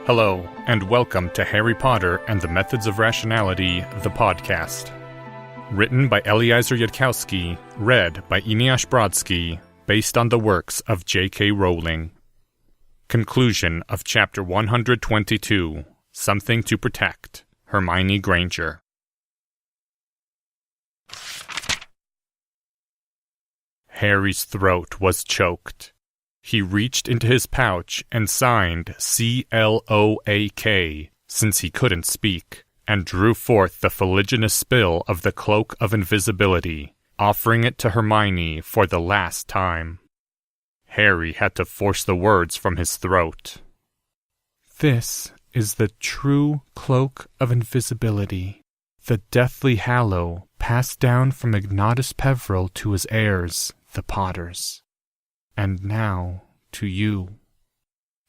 Hello, and welcome to Harry Potter and the Methods of Rationality, the podcast. Written by Eliezer Yudkowsky, read by Eneasz Brodsky, based on the works of J.K. Rowling. Conclusion of Chapter 122, Something to Protect, Hermione Granger. Harry's throat was choked. He reached into his pouch and signed C-L-O-A-K, since he couldn't speak, and drew forth the fuliginous spill of the Cloak of Invisibility, offering it to Hermione for the last time. Harry had to force the words from his throat. "This is the true Cloak of Invisibility, the deathly hallow passed down from Ignatus Peverell to his heirs, the Potters. And now, to you."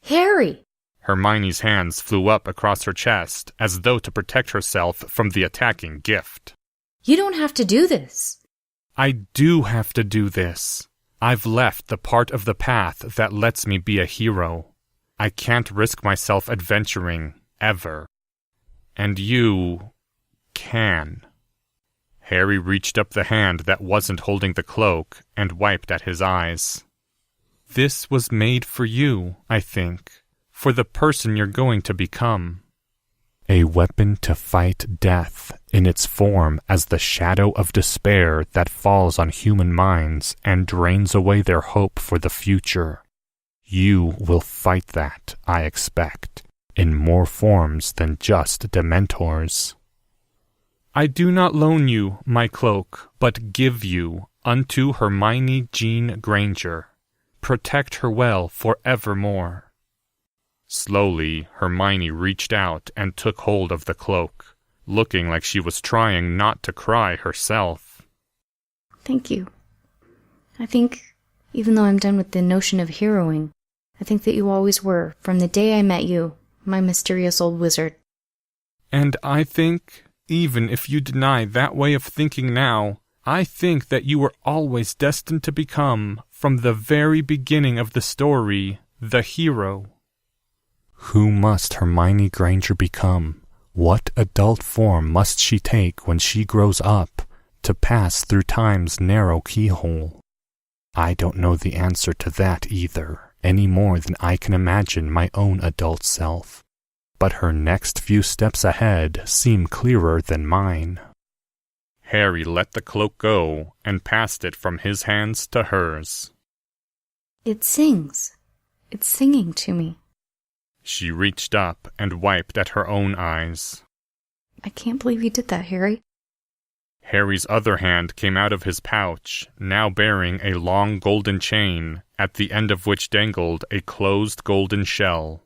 Harry! Hermione's hands flew up across her chest, as though to protect herself from the attacking gift. You don't have to do this. I do have to do this. I've left the part of the path that lets me be a hero. I can't risk myself adventuring, ever. And you can. Harry reached up the hand that wasn't holding the cloak and wiped at his eyes. This was made for you, I think, for the person you're going to become. A weapon to fight death in its form as the shadow of despair that falls on human minds and drains away their hope for the future. You will fight that, I expect, in more forms than just Dementors. I do not loan you my cloak, but give you unto Hermione Jean Granger. Protect her well forevermore. Slowly, Hermione reached out and took hold of the cloak, looking like she was trying not to cry herself. Thank you. I think, even though I'm done with the notion of heroing, I think that you always were, from the day I met you, my mysterious old wizard. And I think, even if you deny that way of thinking now, I think that you were always destined to become, from the very beginning of the story, the hero. Who must Hermione Granger become? What adult form must she take when she grows up to pass through time's narrow keyhole? I don't know the answer to that either, any more than I can imagine my own adult self. But her next few steps ahead seem clearer than mine. Harry let the cloak go and passed it from his hands to hers. It sings. It's singing to me. She reached up and wiped at her own eyes. I can't believe you did that, Harry. Harry's other hand came out of his pouch, now bearing a long golden chain, at the end of which dangled a closed golden shell.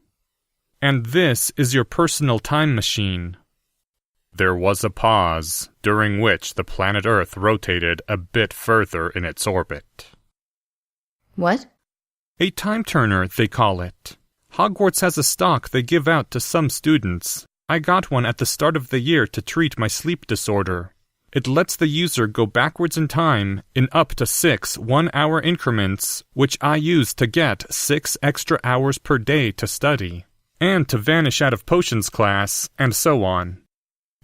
And this is your personal time machine. There was a pause, during which the planet Earth rotated a bit further in its orbit. What? A time-turner, they call it. Hogwarts has a stock they give out to some students. I got one at the start of the year to treat my sleep disorder. It lets the user go backwards in time in up to 6 one-hour increments, which I use to get 6 extra hours per day to study, and to vanish out of potions class, and so on.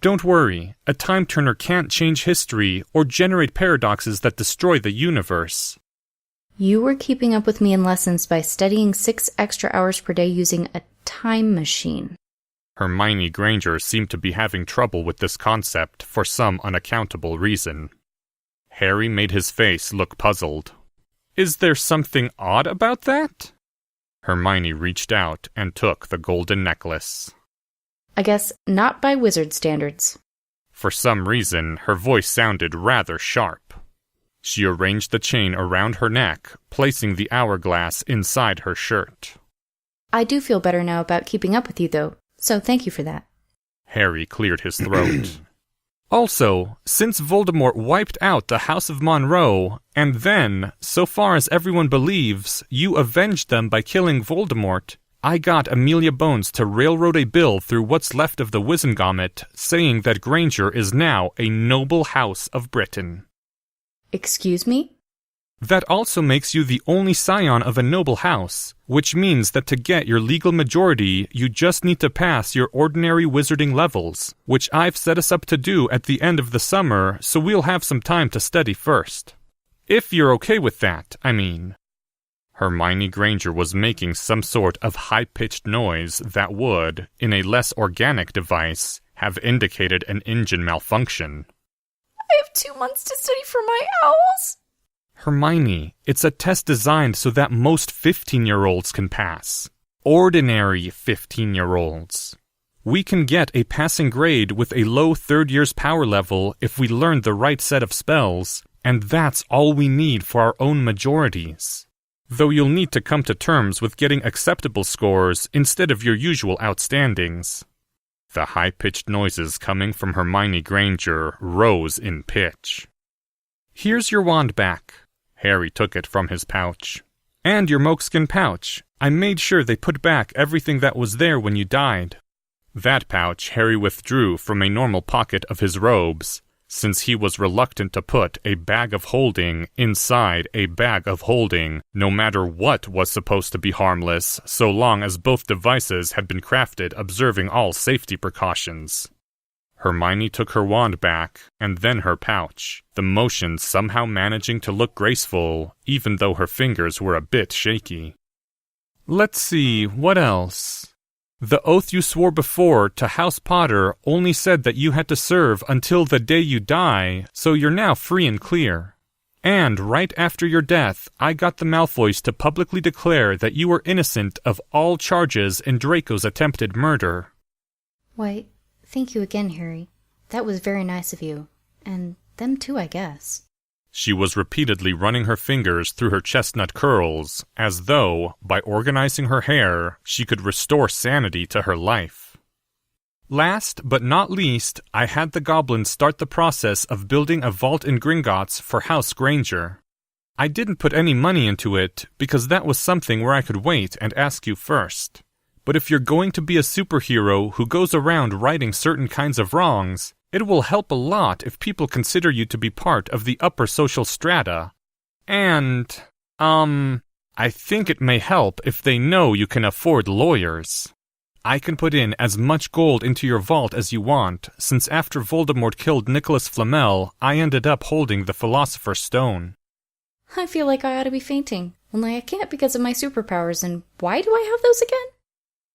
Don't worry, a time-turner can't change history or generate paradoxes that destroy the universe. You were keeping up with me in lessons by studying 6 extra hours per day using a time machine. Hermione Granger seemed to be having trouble with this concept for some unaccountable reason. Harry made his face look puzzled. Is there something odd about that? Hermione reached out and took the golden necklace. I guess not by wizard standards. For some reason, her voice sounded rather sharp. She arranged the chain around her neck, placing the hourglass inside her shirt. I do feel better now about keeping up with you, though, so thank you for that. Harry cleared his throat. Also, since Voldemort wiped out the House of Monroe, and then, so far as everyone believes, you avenged them by killing Voldemort, I got Amelia Bones to railroad a bill through what's left of the Wizengamot, saying that Granger is now a noble house of Britain. Excuse me? That also makes you the only scion of a noble house, which means that to get your legal majority, you just need to pass your ordinary wizarding levels, which I've set us up to do at the end of the summer, so we'll have some time to study first. If you're okay with that, I mean. Hermione Granger was making some sort of high-pitched noise that would, in a less organic device, have indicated an engine malfunction. I have 2 months to study for my owls. Hermione, it's a test designed so that most 15-year-olds can pass. Ordinary 15-year-olds. We can get a passing grade with a low third year's power level if we learn the right set of spells, and that's all we need for our own majorities. Though you'll need to come to terms with getting acceptable scores instead of your usual outstandings. The high-pitched noises coming from Hermione Granger rose in pitch. Here's your wand back. Harry took it from his pouch. And your moleskin pouch. I made sure they put back everything that was there when you died. That pouch Harry withdrew from a normal pocket of his robes, since he was reluctant to put a bag of holding inside a bag of holding, no matter what was supposed to be harmless, so long as both devices had been crafted observing all safety precautions. Hermione took her wand back, and then her pouch, the motion somehow managing to look graceful, even though her fingers were a bit shaky. Let's see, what else? The oath you swore before to House Potter only said that you had to serve until the day you die, so you're now free and clear. And right after your death, I got the Malfoys to publicly declare that you were innocent of all charges in Draco's attempted murder. Why, thank you again, Harry. That was very nice of you. And them too, I guess. She was repeatedly running her fingers through her chestnut curls, as though, by organizing her hair, she could restore sanity to her life. Last but not least, I had the goblins start the process of building a vault in Gringotts for House Granger. I didn't put any money into it, because that was something where I could wait and ask you first. But if you're going to be a superhero who goes around righting certain kinds of wrongs, it will help a lot if people consider you to be part of the upper social strata. And, I think it may help if they know you can afford lawyers. I can put in as much gold into your vault as you want, since after Voldemort killed Nicholas Flamel, I ended up holding the Philosopher's Stone. I feel like I ought to be fainting, only I can't because of my superpowers, and why do I have those again?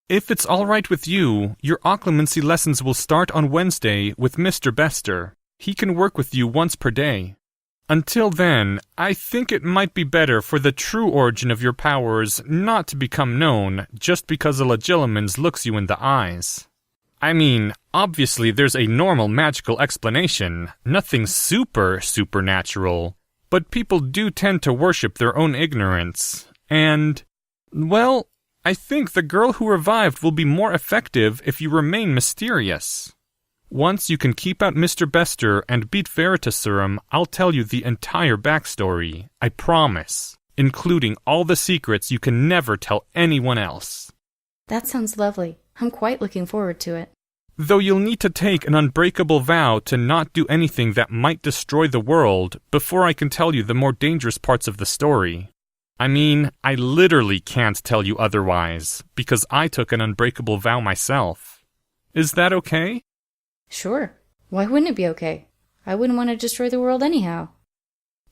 If it's all right with you, your occlumency lessons will start on Wednesday with Mr. Bester. He can work with you once per day. Until then, I think it might be better for the true origin of your powers not to become known just because a Legilimens looks you in the eyes. I mean, obviously there's a normal magical explanation, nothing supernatural, but people do tend to worship their own ignorance, and, well, I think the girl who revived will be more effective if you remain mysterious. Once you can keep out Mr. Bester and beat Veritaserum, I'll tell you the entire backstory, I promise, including all the secrets you can never tell anyone else. That sounds lovely. I'm quite looking forward to it. Though you'll need to take an unbreakable vow to not do anything that might destroy the world before I can tell you the more dangerous parts of the story. I mean, I literally can't tell you otherwise, because I took an unbreakable vow myself. Is that okay? Sure. Why wouldn't it be okay? I wouldn't want to destroy the world anyhow.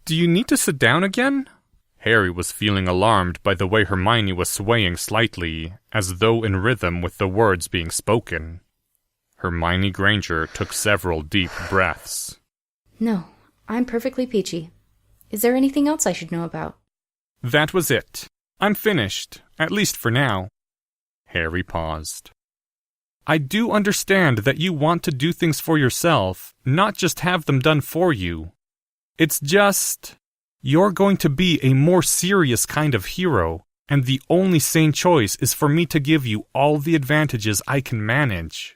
Do you need to sit down again? Harry was feeling alarmed by the way Hermione was swaying slightly, as though in rhythm with the words being spoken. Hermione Granger took several deep breaths. No, I'm perfectly peachy. Is there anything else I should know about? That was it. I'm finished, at least for now. Harry paused. I do understand that you want to do things for yourself, not just have them done for you. It's just, you're going to be a more serious kind of hero, and the only sane choice is for me to give you all the advantages I can manage.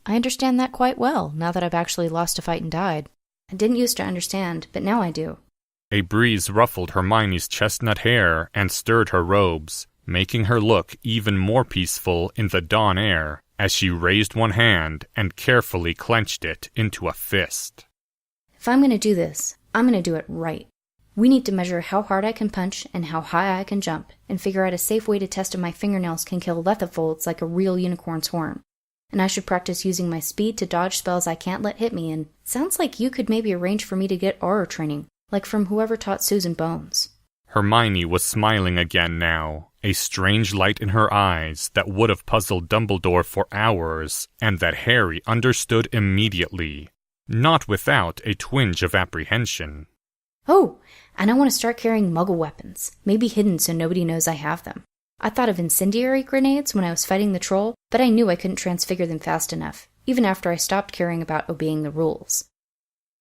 I understand that quite well, now that I've actually lost a fight and died. I didn't used to understand, but now I do. A breeze ruffled Hermione's chestnut hair and stirred her robes, making her look even more peaceful in the dawn air as she raised one hand and carefully clenched it into a fist. If I'm going to do this, I'm going to do it right. We need to measure how hard I can punch and how high I can jump, and figure out a safe way to test if my fingernails can kill lethofolds like a real unicorn's horn. And I should practice using my speed to dodge spells I can't let hit me, and sounds like you could maybe arrange for me to get aura training, like from whoever taught Susan Bones. Hermione was smiling again now, a strange light in her eyes that would have puzzled Dumbledore for hours, and that Harry understood immediately, not without a twinge of apprehension. Oh, and I want to start carrying muggle weapons, maybe hidden so nobody knows I have them. I thought of incendiary grenades when I was fighting the troll, but I knew I couldn't transfigure them fast enough, even after I stopped caring about obeying the rules.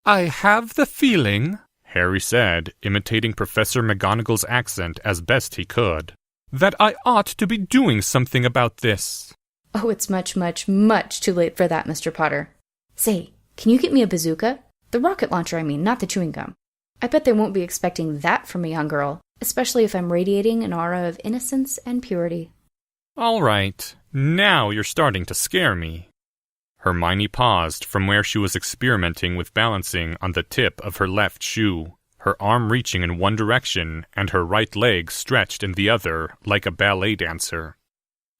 I have the feeling, Harry said, imitating Professor McGonagall's accent as best he could, that I ought to be doing something about this. Oh, it's much, much, much too late for that, Mr. Potter. Say, can you get me a bazooka? The rocket launcher, I mean, not the chewing gum. I bet they won't be expecting that from a young girl, especially if I'm radiating an aura of innocence and purity. All right, now you're starting to scare me. Hermione paused from where she was experimenting with balancing on the tip of her left shoe, her arm reaching in one direction and her right leg stretched in the other like a ballet dancer.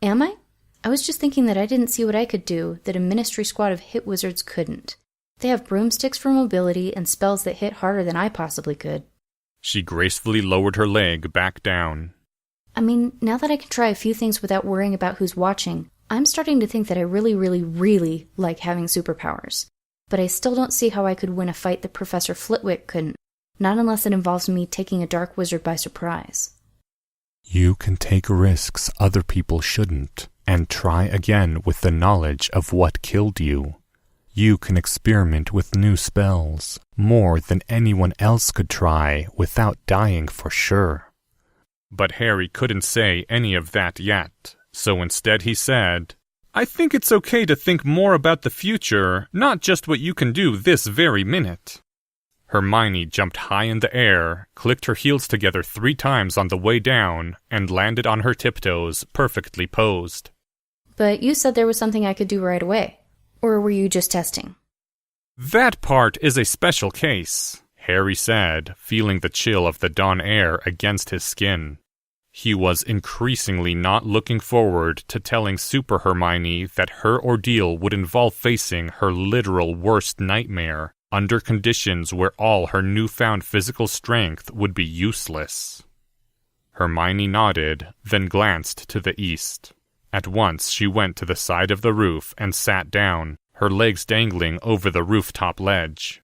Am I? I was just thinking that I didn't see what I could do that a ministry squad of hit wizards couldn't. They have broomsticks for mobility and spells that hit harder than I possibly could. She gracefully lowered her leg back down. I mean, now that I can try a few things without worrying about who's watching, I'm starting to think that I really, really, really like having superpowers. But I still don't see how I could win a fight that Professor Flitwick couldn't, not unless it involves me taking a dark wizard by surprise. You can take risks other people shouldn't, and try again with the knowledge of what killed you. You can experiment with new spells, more than anyone else could try without dying for sure. But Harry couldn't say any of that yet, so instead he said, I think it's okay to think more about the future, not just what you can do this very minute. Hermione jumped high in the air, clicked her heels together 3 times on the way down, and landed on her tiptoes, perfectly posed. But you said there was something I could do right away. Or were you just testing? That part is a special case, Harry said, feeling the chill of the dawn air against his skin. He was increasingly not looking forward to telling Super Hermione that her ordeal would involve facing her literal worst nightmare, under conditions where all her newfound physical strength would be useless. Hermione nodded, then glanced to the east. At once she went to the side of the roof and sat down, her legs dangling over the rooftop ledge.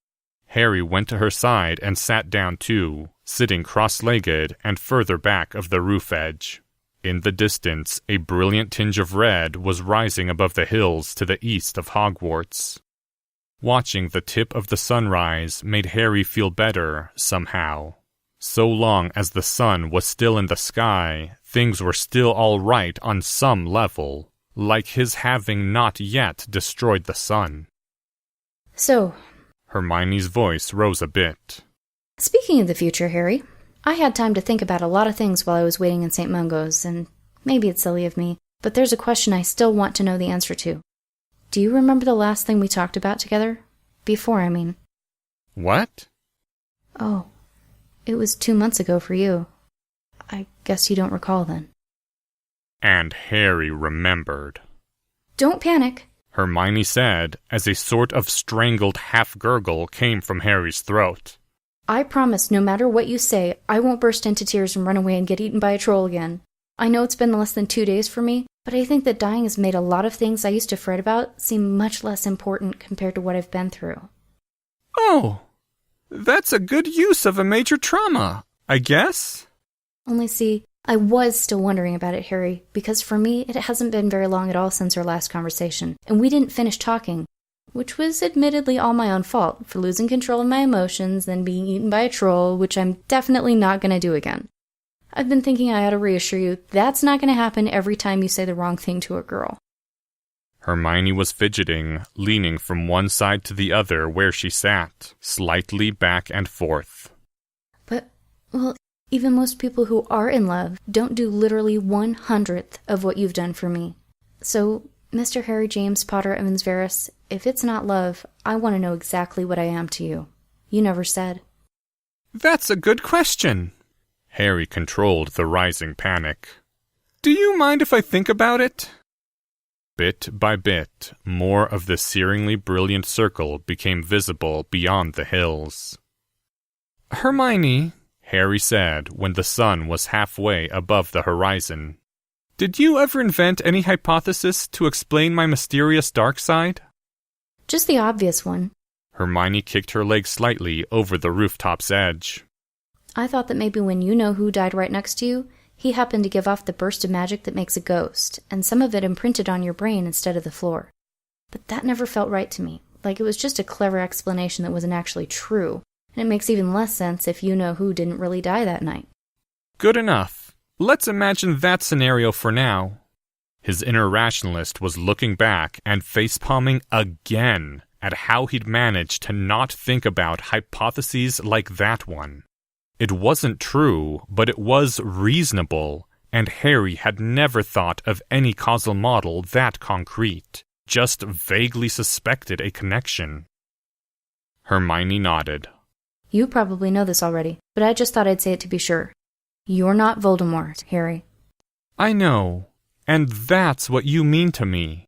Harry went to her side and sat down too, sitting cross-legged and further back of the roof edge. In the distance, a brilliant tinge of red was rising above the hills to the east of Hogwarts. Watching the tip of the sunrise made Harry feel better, somehow. So long as the sun was still in the sky, things were still all right on some level, like his having not yet destroyed the sun. So, Hermione's voice rose a bit. Speaking of the future, Harry, I had time to think about a lot of things while I was waiting in St. Mungo's, and maybe it's silly of me, but there's a question I still want to know the answer to. Do you remember the last thing we talked about together? Before, I mean. What? Oh, it was 2 months ago for you. I guess you don't recall then. And Harry remembered. Don't panic, Hermione said, as a sort of strangled half-gurgle came from Harry's throat. I promise no matter what you say, I won't burst into tears and run away and get eaten by a troll again. I know it's been less than 2 days for me, but I think that dying has made a lot of things I used to fret about seem much less important compared to what I've been through. Oh, that's a good use of a major trauma, I guess. Only see, I was still wondering about it, Harry, because for me, it hasn't been very long at all since our last conversation, and we didn't finish talking, which was admittedly all my own fault for losing control of my emotions, then being eaten by a troll, which I'm definitely not going to do again. I've been thinking I ought to reassure you that's not going to happen every time you say the wrong thing to a girl. Hermione was fidgeting, leaning from one side to the other where she sat, slightly back and forth. But, well, even most people who are in love don't do literally 1/100th of what you've done for me. So, Mr. Harry James Potter Evans Verus, if it's not love, I want to know exactly what I am to you. You never said. That's a good question. Harry controlled the rising panic. Do you mind if I think about it? Bit by bit, more of the searingly brilliant circle became visible beyond the hills. Hermione, Harry said when the sun was halfway above the horizon, did you ever invent any hypothesis to explain my mysterious dark side? Just the obvious one. Hermione kicked her leg slightly over the rooftop's edge. I thought that maybe when you know who died right next to you, he happened to give off the burst of magic that makes a ghost, and some of it imprinted on your brain instead of the floor. But that never felt right to me, like it was just a clever explanation that wasn't actually true, and it makes even less sense if you know who didn't really die that night. Good enough. Let's imagine that scenario for now. His inner rationalist was looking back and facepalming again at how he'd managed to not think about hypotheses like that one. It wasn't true, but it was reasonable, and Harry had never thought of any causal model that concrete, just vaguely suspected a connection. Hermione nodded. You probably know this already, but I just thought I'd say it to be sure. You're not Voldemort, Harry. I know, and that's what you mean to me.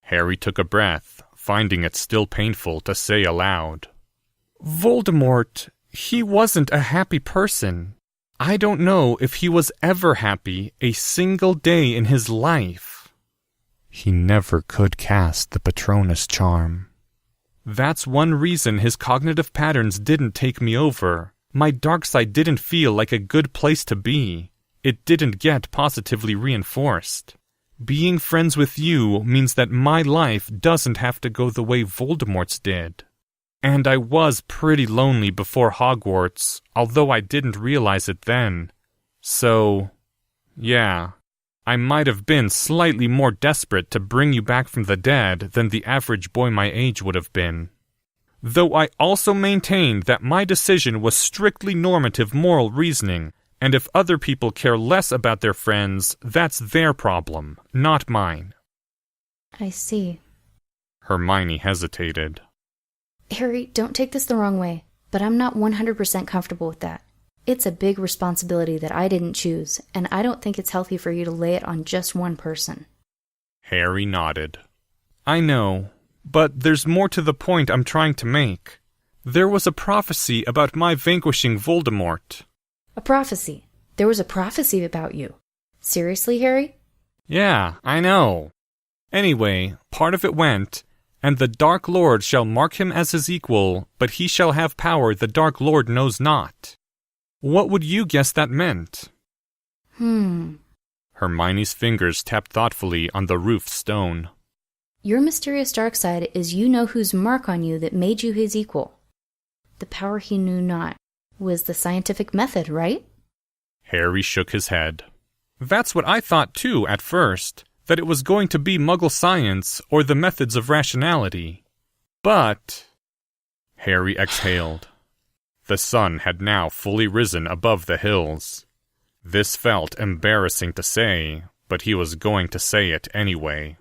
Harry took a breath, finding it still painful to say aloud. Voldemort, he wasn't a happy person. I don't know if he was ever happy a single day in his life. He never could cast the Patronus charm. That's one reason his cognitive patterns didn't take me over. My dark side didn't feel like a good place to be. It didn't get positively reinforced. Being friends with you means that my life doesn't have to go the way Voldemort's did. And I was pretty lonely before Hogwarts, although I didn't realize it then. So, yeah, I might have been slightly more desperate to bring you back from the dead than the average boy my age would have been. Though I also maintained that my decision was strictly normative moral reasoning, and if other people care less about their friends, that's their problem, not mine. I see. Hermione hesitated. Harry, don't take this the wrong way, but I'm not 100% comfortable with that. It's a big responsibility that I didn't choose, and I don't think it's healthy for you to lay it on just one person. Harry nodded. I know, but there's more to the point I'm trying to make. There was a prophecy about my vanquishing Voldemort. A prophecy? There was a prophecy about you. Seriously, Harry? Yeah, I know. Anyway, part of it went, and the Dark Lord shall mark him as his equal, but he shall have power the Dark Lord knows not. What would you guess that meant? Hermione's fingers tapped thoughtfully on the roof stone. Your mysterious dark side is you know whose mark on you that made you his equal. The power he knew not was the scientific method, right? Harry shook his head. That's what I thought too at first, that it was going to be Muggle science or the methods of rationality. But... Harry exhaled. The sun had now fully risen above the hills. This felt embarrassing to say, but he was going to say it anyway.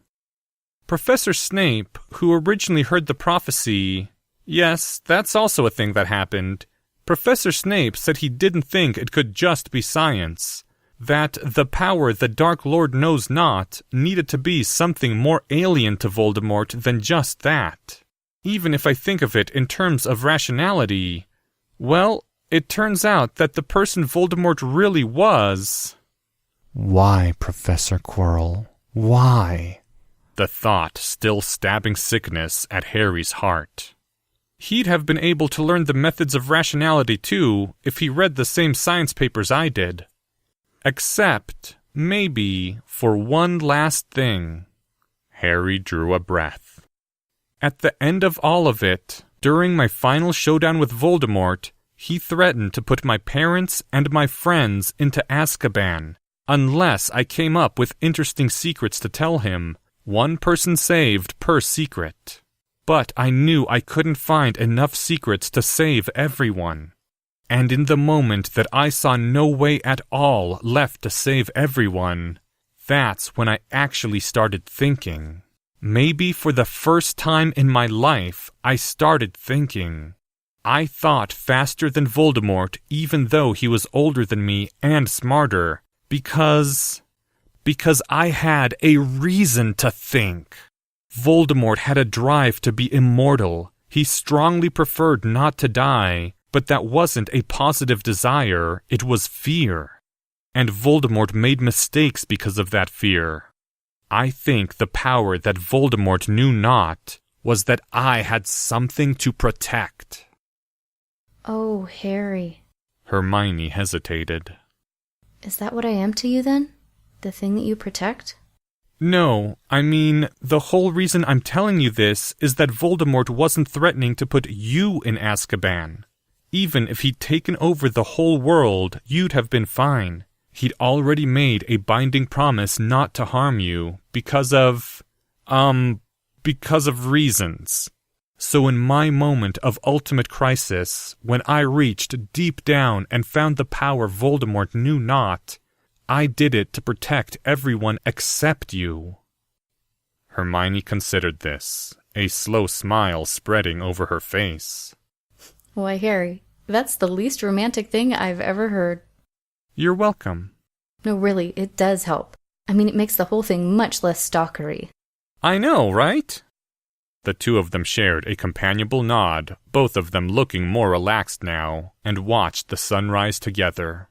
Professor Snape, who originally heard the prophecy... Yes, that's also a thing that happened. Professor Snape said he didn't think it could just be science. That the power the Dark Lord knows not needed to be something more alien to Voldemort than just that. Even if I think of it in terms of rationality, well, it turns out that the person Voldemort really was... Why, Professor Quirrell? Why? The thought still stabbing sickness at Harry's heart. He'd have been able to learn the methods of rationality too if he read the same science papers I did. Except, maybe, for one last thing. Harry drew a breath. At the end of all of it, during my final showdown with Voldemort, he threatened to put my parents and my friends into Azkaban, unless I came up with interesting secrets to tell him, one person saved per secret. But I knew I couldn't find enough secrets to save everyone. And in the moment that I saw no way at all left to save everyone, that's when I actually started thinking. Maybe for the first time in my life, I started thinking. I thought faster than Voldemort even though he was older than me and smarter, because I had a reason to think. Voldemort had a drive to be immortal. He strongly preferred not to die, but that wasn't a positive desire, it was fear. And Voldemort made mistakes because of that fear. I think the power that Voldemort knew not was that I had something to protect. Oh, Harry. Hermione hesitated. Is that what I am to you, then? The thing that you protect? No, I mean, the whole reason I'm telling you this is that Voldemort wasn't threatening to put you in Azkaban. Even if he'd taken over the whole world, you'd have been fine. He'd already made a binding promise not to harm you because of reasons. So in my moment of ultimate crisis, when I reached deep down and found the power Voldemort knew not, I did it to protect everyone except you. Hermione considered this, a slow smile spreading over her face. Why, Harry, that's the least romantic thing I've ever heard. You're welcome. No, really, it does help. I mean, it makes the whole thing much less stalkery. I know, right? The two of them shared a companionable nod, both of them looking more relaxed now, and watched the sunrise together.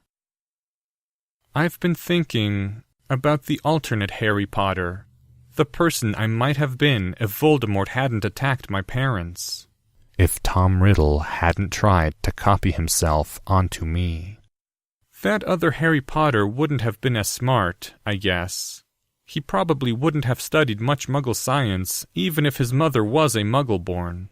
I've been thinking about the alternate Harry Potter, the person I might have been if Voldemort hadn't attacked my parents. If Tom Riddle hadn't tried to copy himself onto me. That other Harry Potter wouldn't have been as smart, I guess. He probably wouldn't have studied much Muggle science, even if his mother was a Muggle-born.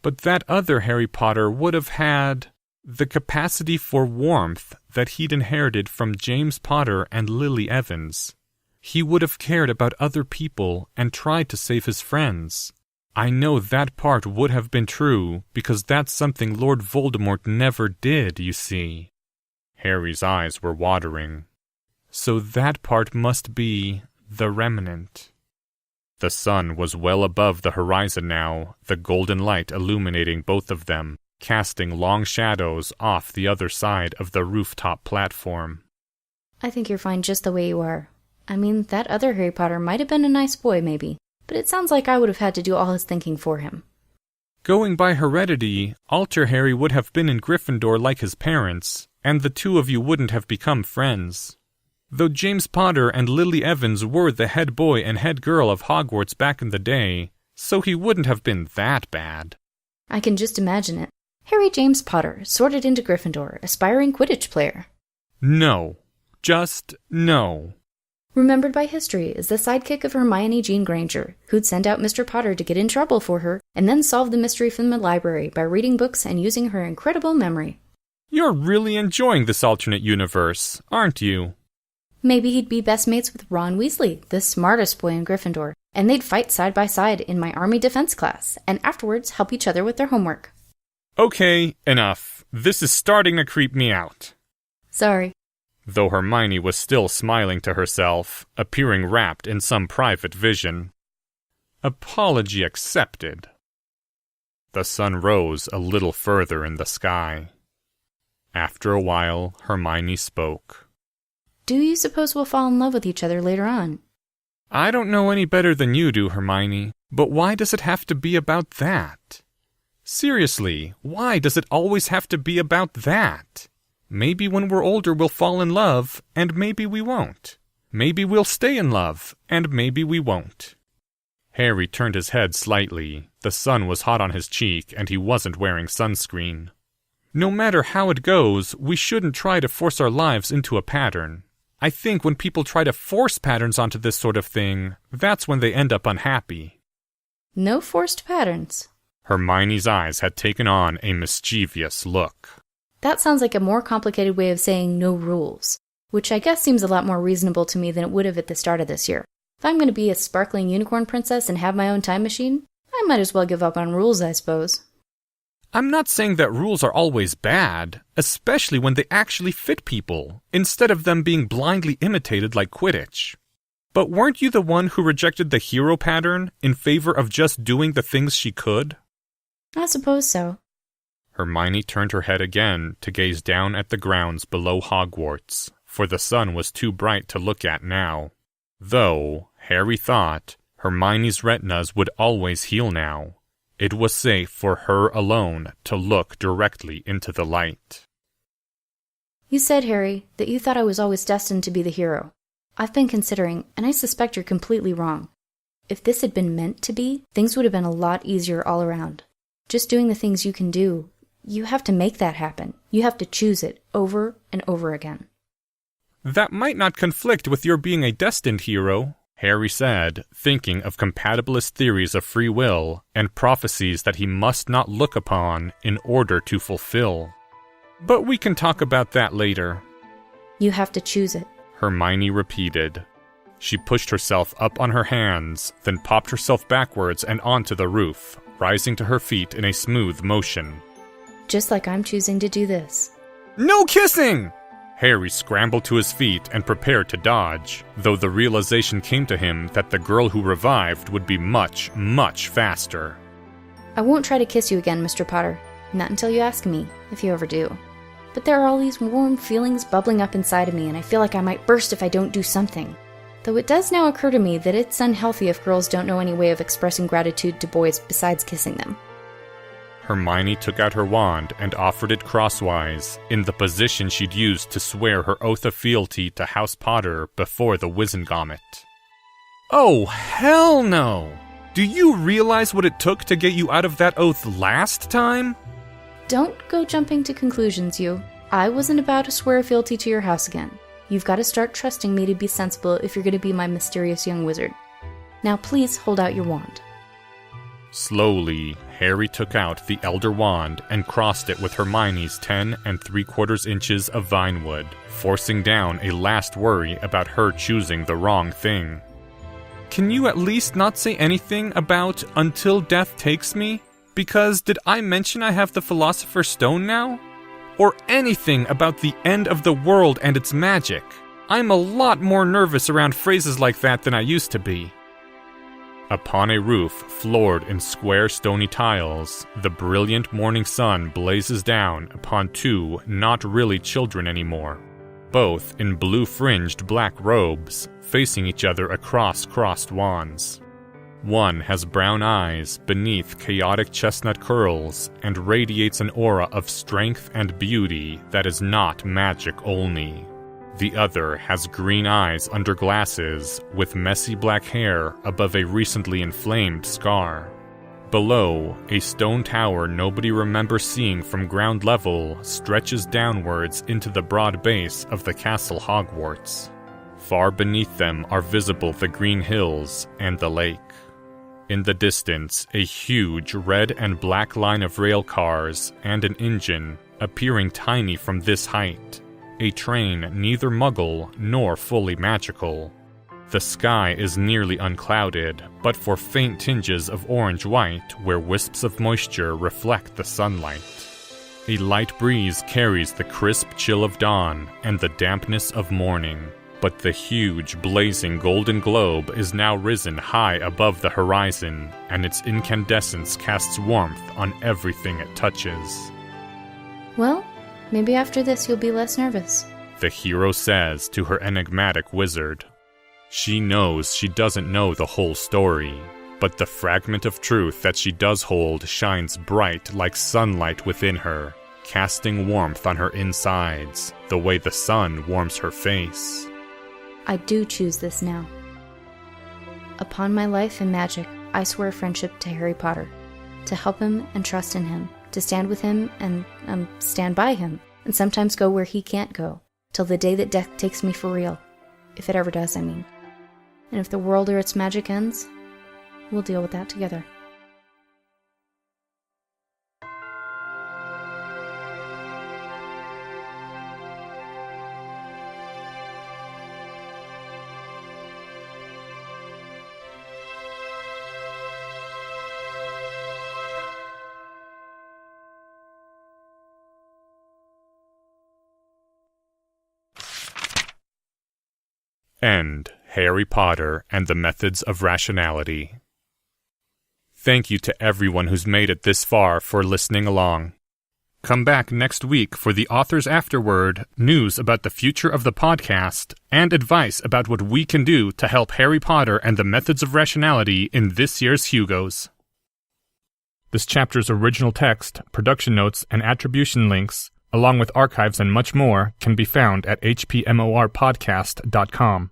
But that other Harry Potter would have had the capacity for warmth that he'd inherited from James Potter and Lily Evans. He would have cared about other people and tried to save his friends. I know that part would have been true, because that's something Lord Voldemort never did, you see. Harry's eyes were watering. So that part must be the remnant. The sun was well above the horizon now, the golden light illuminating both of them, casting long shadows off the other side of the rooftop platform. I think you're fine just the way you are. I mean, that other Harry Potter might have been a nice boy, maybe, but it sounds like I would have had to do all his thinking for him. Going by heredity, Alter Harry would have been in Gryffindor like his parents, and the two of you wouldn't have become friends. Though James Potter and Lily Evans were the head boy and head girl of Hogwarts back in the day, so he wouldn't have been that bad. I can just imagine it. Harry James Potter, sorted into Gryffindor, aspiring Quidditch player. No. Just no. Remembered by history as the sidekick of Hermione Jean Granger, who'd send out Mr. Potter to get in trouble for her, and then solve the mystery from the library by reading books and using her incredible memory. You're really enjoying this alternate universe, aren't you? Maybe he'd be best mates with Ron Weasley, the smartest boy in Gryffindor, and they'd fight side by side in my army defense class, and afterwards help each other with their homework. Okay, enough. This is starting to creep me out. Sorry. Though Hermione was still smiling to herself, appearing wrapped in some private vision. Apology accepted. The sun rose a little further in the sky. After a while, Hermione spoke. Do you suppose we'll fall in love with each other later on? I don't know any better than you do, Hermione, but why does it have to be about that? Seriously, why does it always have to be about that? Maybe when we're older we'll fall in love, and maybe we won't. Maybe we'll stay in love, and maybe we won't. Harry turned his head slightly. The sun was hot on his cheek, and he wasn't wearing sunscreen. No matter how it goes, we shouldn't try to force our lives into a pattern. I think when people try to force patterns onto this sort of thing, that's when they end up unhappy. No forced patterns. Hermione's eyes had taken on a mischievous look. That sounds like a more complicated way of saying no rules, which I guess seems a lot more reasonable to me than it would have at the start of this year. If I'm going to be a sparkling unicorn princess and have my own time machine, I might as well give up on rules, I suppose. I'm not saying that rules are always bad, especially when they actually fit people, instead of them being blindly imitated like Quidditch. But weren't you the one who rejected the hero pattern in favor of just doing the things she could? I suppose so. Hermione turned her head again to gaze down at the grounds below Hogwarts, for the sun was too bright to look at now. Though, Harry thought, Hermione's retinas would always heal now. It was safe for her alone to look directly into the light. You said, Harry, that you thought I was always destined to be the hero. I've been considering, and I suspect you're completely wrong. If this had been meant to be, things would have been a lot easier all around. Just doing the things you can do, you have to make that happen. You have to choose it over and over again. That might not conflict with your being a destined hero, Harry said, thinking of compatibilist theories of free will and prophecies that he must not look upon in order to fulfill. But we can talk about that later. You have to choose it, Hermione repeated. She pushed herself up on her hands, then popped herself backwards and onto the roof, rising to her feet in a smooth motion. Just like I'm choosing to do this. No kissing! Harry scrambled to his feet and prepared to dodge, though the realization came to him that the girl who revived would be much, much faster. I won't try to kiss you again, Mr. Potter. Not until you ask me, if you ever do. But there are all these warm feelings bubbling up inside of me, and I feel like I might burst if I don't do something. Though it does now occur to me that it's unhealthy if girls don't know any way of expressing gratitude to boys besides kissing them. Hermione took out her wand and offered it crosswise, in the position she'd used to swear her oath of fealty to House Potter before the Wizengamot. Oh, hell no! Do you realize what it took to get you out of that oath last time? Don't go jumping to conclusions, you. I wasn't about to swear fealty to your house again. You've got to start trusting me to be sensible if you're going to be my mysterious young wizard. Now please hold out your wand. Slowly, Harry took out the Elder Wand and crossed it with Hermione's 10 3/4 inches of vinewood, forcing down a last worry about her choosing the wrong thing. Can you at least not say anything about until death takes me? Because did I mention I have the Philosopher's Stone now? Or anything about the end of the world and its magic? I'm a lot more nervous around phrases like that than I used to be. Upon a roof floored in square stony tiles, the brilliant morning sun blazes down upon two not really children anymore, both in blue-fringed black robes, facing each other across crossed wands. One has brown eyes beneath chaotic chestnut curls and radiates an aura of strength and beauty that is not magic only. The other has green eyes under glasses, with messy black hair above a recently inflamed scar. Below, a stone tower nobody remembers seeing from ground level stretches downwards into the broad base of the castle Hogwarts. Far beneath them are visible the green hills and the lake. In the distance, a huge red and black line of rail cars and an engine, appearing tiny from this height. A train neither muggle nor fully magical. The sky is nearly unclouded, but for faint tinges of orange-white where wisps of moisture reflect the sunlight. A light breeze carries the crisp chill of dawn and the dampness of morning, but the huge, blazing golden globe is now risen high above the horizon, and its incandescence casts warmth on everything it touches. Well, maybe after this you'll be less nervous, the hero says to her enigmatic wizard. She knows she doesn't know the whole story, but the fragment of truth that she does hold shines bright like sunlight within her, casting warmth on her insides, the way the sun warms her face. I do choose this now. Upon my life and magic, I swear friendship to Harry Potter, to help him and trust in him, to stand with him and stand by him, and sometimes go where he can't go, till the day that death takes me for real. If it ever does, I mean. And if the world or its magic ends, we'll deal with that together. End Harry Potter and the Methods of Rationality. Thank you to everyone who's made it this far for listening along. Come back next week for the author's afterword, news about the future of the podcast, and advice about what we can do to help Harry Potter and the Methods of Rationality in this year's Hugos. This chapter's original text, production notes, and attribution links, along with archives and much more, can be found at hpmorpodcast.com.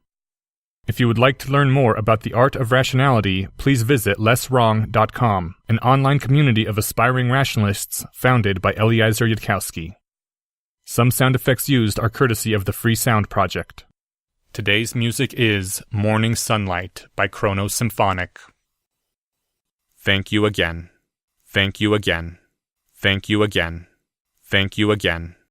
If you would like to learn more about the art of rationality, please visit lesswrong.com, an online community of aspiring rationalists founded by Eliezer Yudkowsky. Some sound effects used are courtesy of the Free Sound Project. Today's music is Morning Sunlight by Chrono Symphonic. Thank you again. Thank you again. Thank you again. Thank you again.